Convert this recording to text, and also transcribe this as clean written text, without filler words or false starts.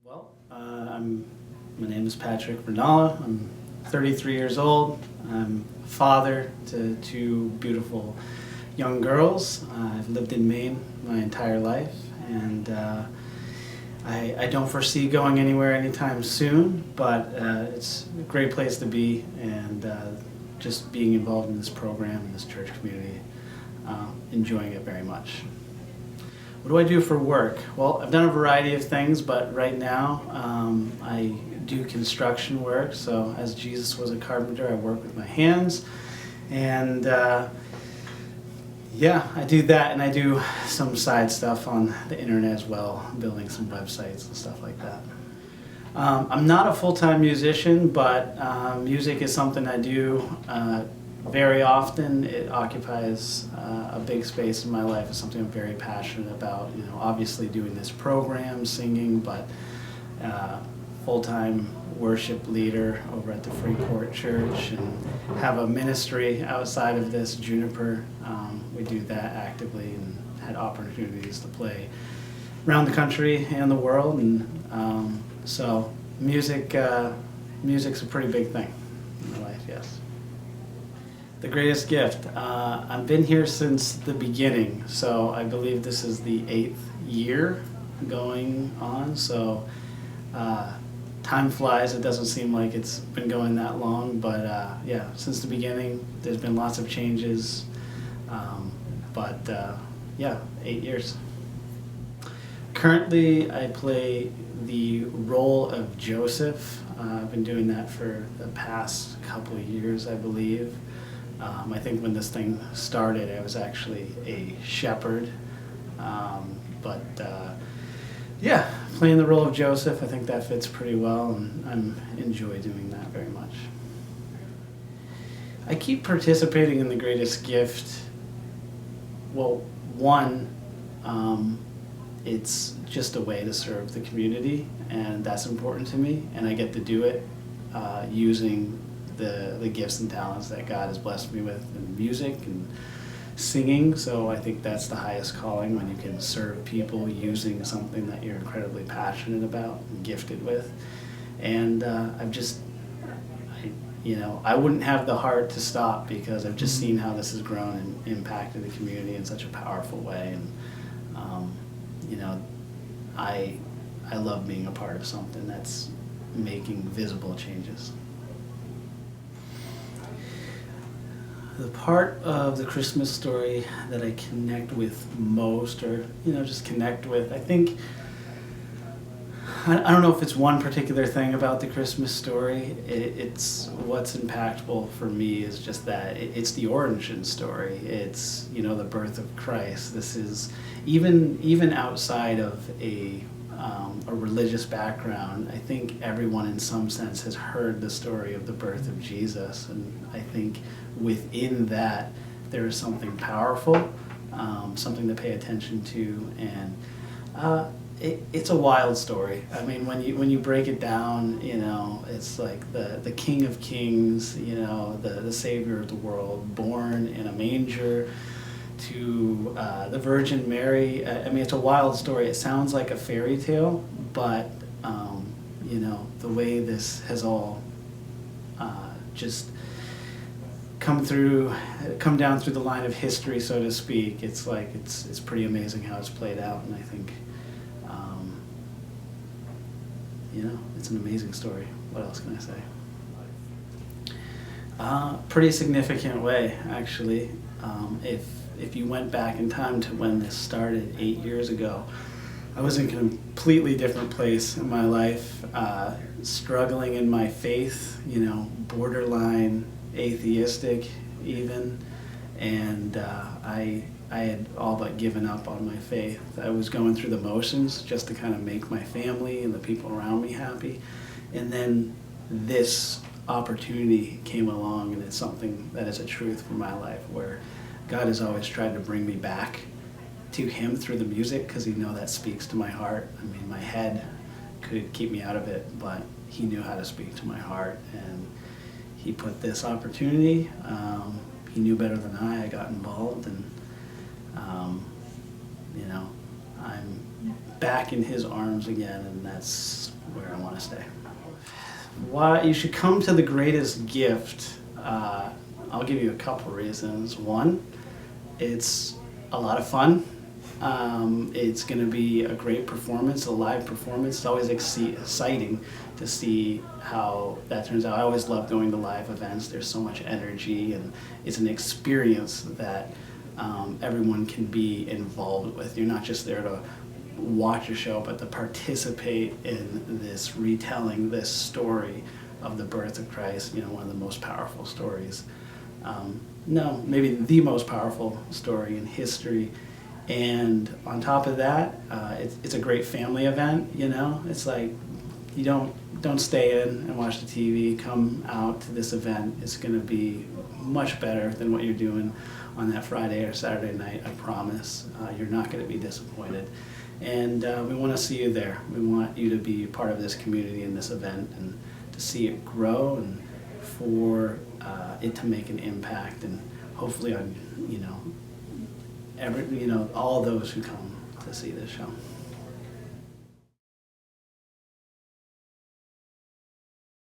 My name is Patrick Bernala. I'm 33 years old. I'm a father to two beautiful young girls. I've lived in Maine my entire life, and I don't foresee going anywhere anytime soon, but it's a great place to be, and just being involved in this program, in this church community, enjoying it very much. What do I do for work? Well, I've done a variety of things, but right now I do construction work. So as Jesus was a carpenter, I work with my hands. And yeah, I do that, and I do some side stuff on the internet as well, building some websites and stuff like that. I'm not a full-time musician, but music is something I do very often. It occupies a big space in my life. It's something I'm very passionate about. You know, obviously doing this program, singing, but full-time worship leader over at the Free Court Church, and have a ministry outside of this, Juniper. We do that actively, and had opportunities to play around the country and the world, and so music's a pretty big thing in my life, yes. The greatest gift. I've been here since the beginning, so I believe this is the 8th year going on, so time flies. It doesn't seem like it's been going that long, but yeah, since the beginning, there's been lots of changes, but yeah, 8 years. Currently, I play the role of Joseph. I've been doing that for the past couple of years, I believe. I think when this thing started, I was actually a shepherd, but yeah, playing the role of Joseph, I think that fits pretty well, and I enjoy doing that very much. I keep participating in the greatest gift. Well, one, it's just a way to serve the community, and that's important to me, and I get to do it using the gifts and talents that God has blessed me with in music and singing. So I think that's the highest calling, when you can serve people using something that you're incredibly passionate about and gifted with. And I wouldn't have the heart to stop, because I've just seen how this has grown and impacted the community in such a powerful way. And I love being a part of something that's making visible changes. The part of the Christmas story that I connect with most, or just connect with, I think, I don't know if it's one particular thing about the Christmas story. It's what's impactful for me is just that it's the origin story. It's the birth of Christ. This is even outside of a religious background. I think everyone in some sense has heard the story of the birth of Jesus, and I think within that there is something powerful, something to pay attention to, and it's a wild story. I mean, when you break it down, it's like the King of Kings, the Savior of the world, born in a manger, to the Virgin Mary. I mean, it's a wild story. It sounds like a fairy tale, but the way this has all just come down through the line of history, so to speak, it's like it's pretty amazing how it's played out, and I think it's an amazing story. What else can I say? Pretty significant way, actually. If you went back in time to when this started 8 years ago, I was in a completely different place in my life, struggling in my faith, borderline atheistic even, and I had all but given up on my faith. I was going through the motions just to kind of make my family and the people around me happy, and then this opportunity came along, and it's something that is a truth for my life, where God has always tried to bring me back to Him through the music, because that speaks to my heart. I mean, my head could keep me out of it, but He knew how to speak to my heart, and He put this opportunity. He knew better than I got involved, and I'm back in his arms again, and that's where I want to stay. Why you should come to The Greatest Gift, I'll give you a couple reasons. One, it's a lot of fun. It's going to be a great performance, a live performance. It's always exciting to see how that turns out. I always love going to live events. There's so much energy, and it's an experience that everyone can be involved with. You're not just there to watch a show, but to participate in this retelling, this story of the birth of Christ, one of the most powerful stories. No, maybe the most powerful story in history. And on top of that, it's a great family event. It's like you don't stay in and watch the TV. Come out to this event. It's going to be much better than what you're doing on that Friday or Saturday night. I promise. You're not going to be disappointed. And we want to see you there. We want you to be part of this community and this event, and to see it grow, and for it to make an impact, and hopefully on all those who come to see this show.